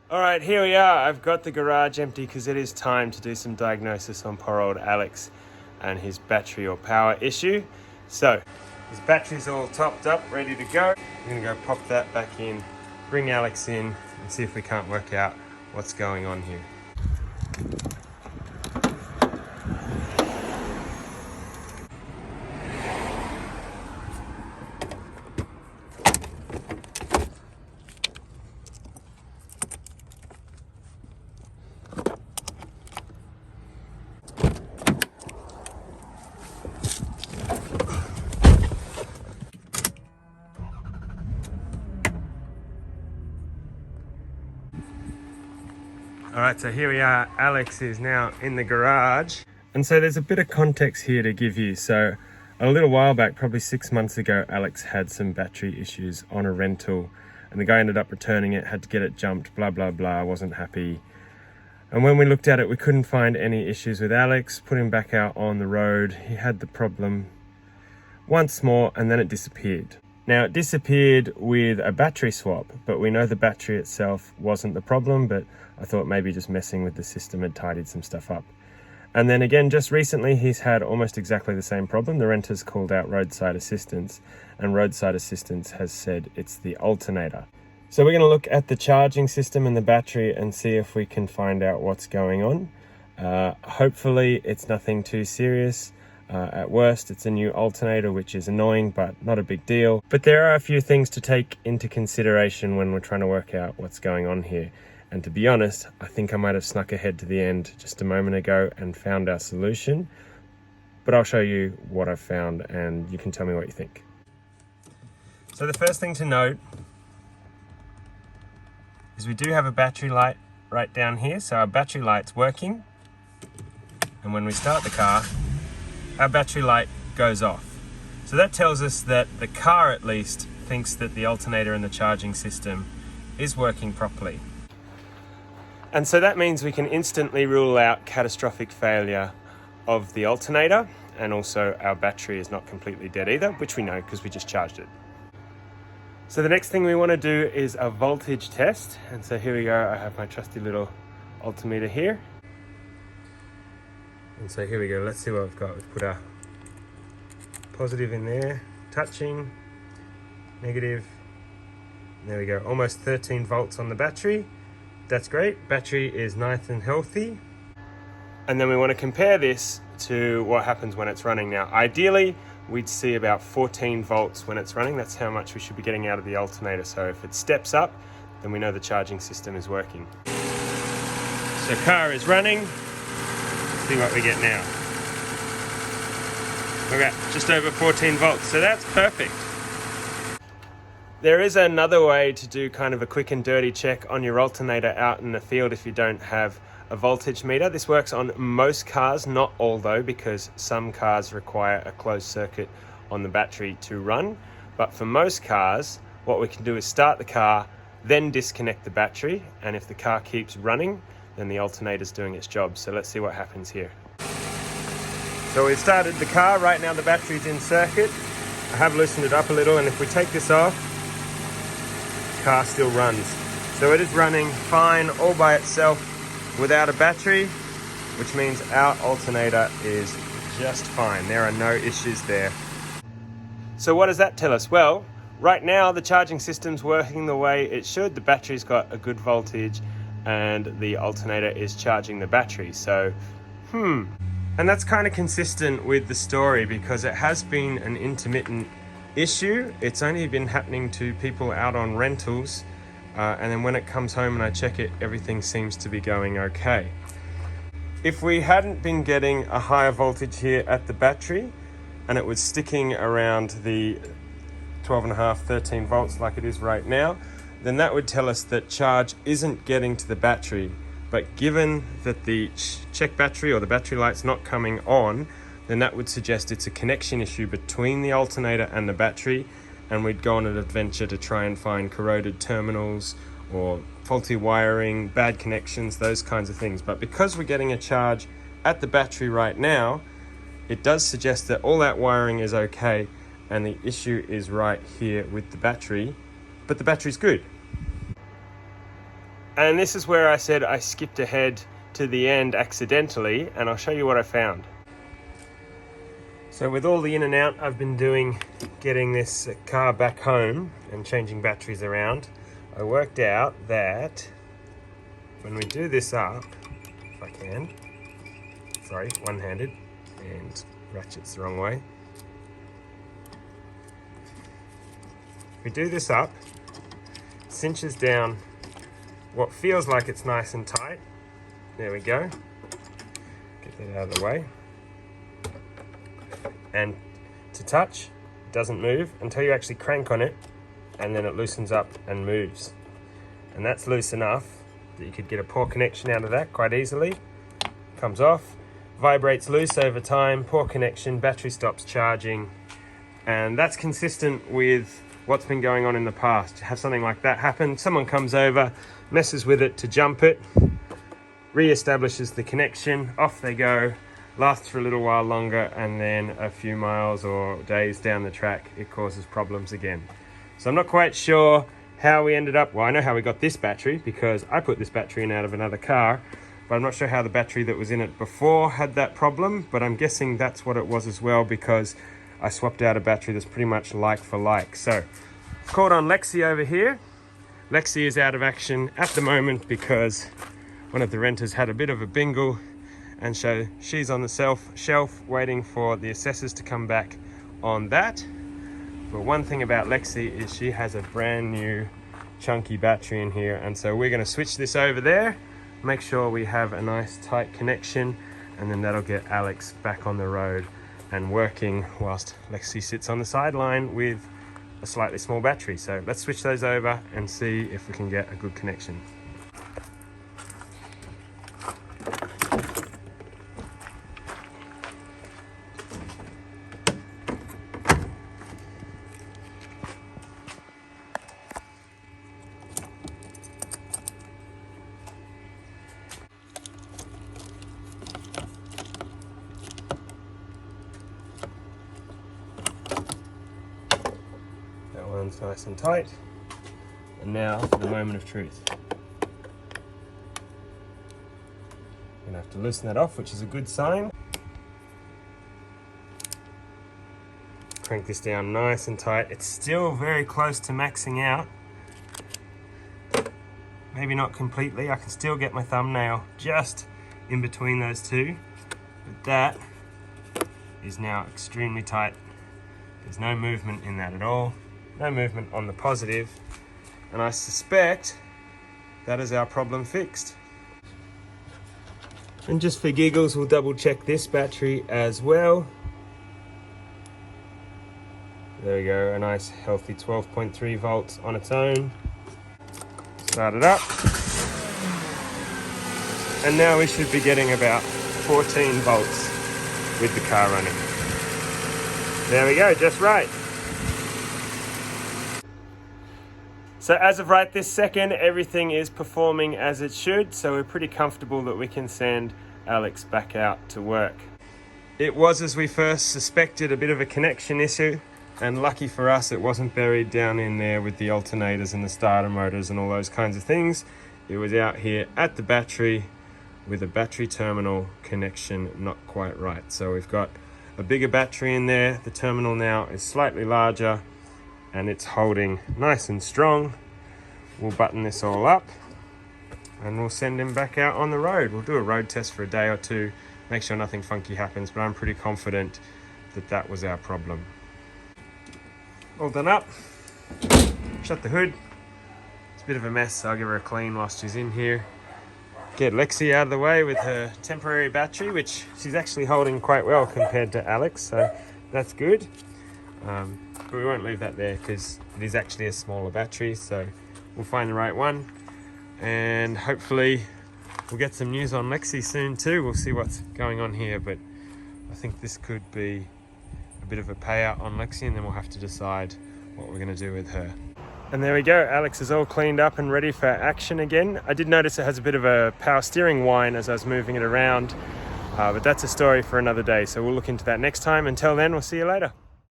All right, here we are. I've got the garage empty because it is time to do some diagnosis on poor old Alex and his battery or power issue. So his battery's all topped up, ready to go. I'm gonna go pop that back in, bring Alex in and see if we can't work out what's going on here. All right, so here we are. Alex is now in the garage. And so there's a bit of context here to give you. So a little while back, probably 6 months ago, Alex had some battery issues on a rental and the guy ended up returning it, had to get it jumped, blah, blah, blah, wasn't happy. And when we looked at it, we couldn't find any issues with Alex, put him back out on the road. He had the problem once more and then it disappeared. Now it disappeared with a battery swap, but we know the battery itself wasn't the problem, but I thought maybe just messing with the system had tidied some stuff up. And then again, just recently, he's had almost exactly the same problem. The renter's called out roadside assistance, and roadside assistance has said it's the alternator. So we're gonna look at the charging system and the battery and see if we can find out what's going on. Hopefully it's nothing too serious. At worst, it's a new alternator, which is annoying, but not a big deal. But there are a few things to take into consideration when we're trying to work out what's going on here. And to be honest, I think I might have snuck ahead to the end just a moment ago and found our solution. But I'll show you what I've found and you can tell me what you think. So the first thing to note is we do have a battery light right down here. So our battery light's working. And when we start the car, our battery light goes off. So that tells us that the car at least thinks that the alternator and the charging system is working properly. And so that means we can instantly rule out catastrophic failure of the alternator, and also our battery is not completely dead either, which we know because we just charged it. So the next thing we want to do is a voltage test. And so here we go, I have my trusty little altimeter here. And so here we go, let's see what we've got. We've put a positive in there, touching, negative. There we go, almost 13 volts on the battery. That's great, battery is nice and healthy. And then we want to compare this to what happens when it's running. Now, ideally, we'd see about 14 volts when it's running. That's how much we should be getting out of the alternator. So if it steps up, then we know the charging system is working. So car is running. See what we get now. We're at just over 14 volts, so that's perfect. There is another way to do kind of a quick and dirty check on your alternator out in the field if you don't have a voltage meter. This works on most cars, not all though, because some cars require a closed circuit on the battery to run. But for most cars, what we can do is start the car, then disconnect the battery, and if the car keeps running, then the alternator's doing its job. So let's see what happens here. So we've started the car. Right now the battery's in circuit. I have loosened it up a little, and if we take this off, the car still runs. So it is running fine all by itself without a battery, which means our alternator is just fine. There are no issues there. So what does that tell us? Well, right now the charging system's working the way it should. The battery's got a good voltage and the alternator is charging the battery. So, and that's kind of consistent with the story because it has been an intermittent issue. It's only been happening to people out on rentals. And then when it comes home and I check it, everything seems to be going okay. If we hadn't been getting a higher voltage here at the battery and it was sticking around the 12.5, 13 volts like it is right now, then that would tell us that charge isn't getting to the battery. But given that the check battery or the battery light's not coming on, then that would suggest it's a connection issue between the alternator and the battery, and we'd go on an adventure to try and find corroded terminals or faulty wiring, bad connections, those kinds of things. But because we're getting a charge at the battery right now, it does suggest that all that wiring is okay and the issue is right here with the battery, but the battery's good. And this is where I said I skipped ahead to the end accidentally, and I'll show you what I found. So with all the in and out I've been doing getting this car back home and changing batteries around, I worked out that when we do this up, if I can, sorry, one-handed, and ratchet's the wrong way. If we do this up, it cinches down what feels like it's nice and tight. There we go. Get that out of the way. And to touch, it doesn't move until you actually crank on it, and then it loosens up and moves. And that's loose enough that you could get a poor connection out of that quite easily. Comes off, vibrates loose over time, poor connection, battery stops charging. And that's consistent with what's been going on in the past. Have something like that happen, someone comes over, messes with it to jump it, re-establishes the connection, off they go, lasts for a little while longer, and then a few miles or days down the track, it causes problems again. So I'm not quite sure how we ended up, well, I know how we got this battery because I put this battery in out of another car, but I'm not sure how the battery that was in it before had that problem, but I'm guessing that's what it was as well, because I swapped out a battery that's pretty much like for like. So I've called on Lexi over here. Lexi is out of action at the moment because one of the renters had a bit of a bingle, and so she's on the shelf waiting for the assessors to come back on that. But one thing about Lexi is she has a brand new chunky battery in here, and so we're going to switch this over there, make sure we have a nice tight connection, and then that'll get Alex back on the road and working whilst Lexi sits on the sideline with a slightly small battery. So let's switch those over and see if we can get a good connection. That one's nice and tight. And now for the moment of truth. I'm gonna have to loosen that off, which is a good sign. Crank this down nice and tight. It's still very close to maxing out. Maybe not completely. I can still get my thumbnail just in between those two. But that is now extremely tight. There's no movement in that at all. No movement on the positive. And I suspect that is our problem fixed. And just for giggles, we'll double check this battery as well. There we go, a nice healthy 12.3 volts on its own. Start it up. And now we should be getting about 14 volts with the car running. There we go, just right. So as of right this second, everything is performing as it should, so we're pretty comfortable that we can send Alex back out to work. It was, as we first suspected, a bit of a connection issue, and lucky for us it wasn't buried down in there with the alternators and the starter motors and all those kinds of things. It was out here at the battery with a battery terminal connection not quite right. So we've got a bigger battery in there, the terminal now is slightly larger, and it's holding nice and strong. We'll button this all up and we'll send him back out on the road. We'll do a road test for a day or two, make sure nothing funky happens, but I'm pretty confident that that was our problem. All done up. Shut the hood. It's a bit of a mess, so I'll give her a clean whilst she's in here. Get Lexi out of the way with her temporary battery, which she's actually holding quite well compared to Alex, so that's good. But we won't leave that there because it is actually a smaller battery, so we'll find the right one, and hopefully we'll get some news on Lexi soon too. We'll see what's going on here, but I think this could be a bit of a payout on Lexi, and then we'll have to decide what we're going to do with her. And there we go, Alex is all cleaned up and ready for action again. I did notice it has a bit of a power steering whine as I was moving it around, but that's a story for another day, so we'll look into that next time. Until then, we'll see you later.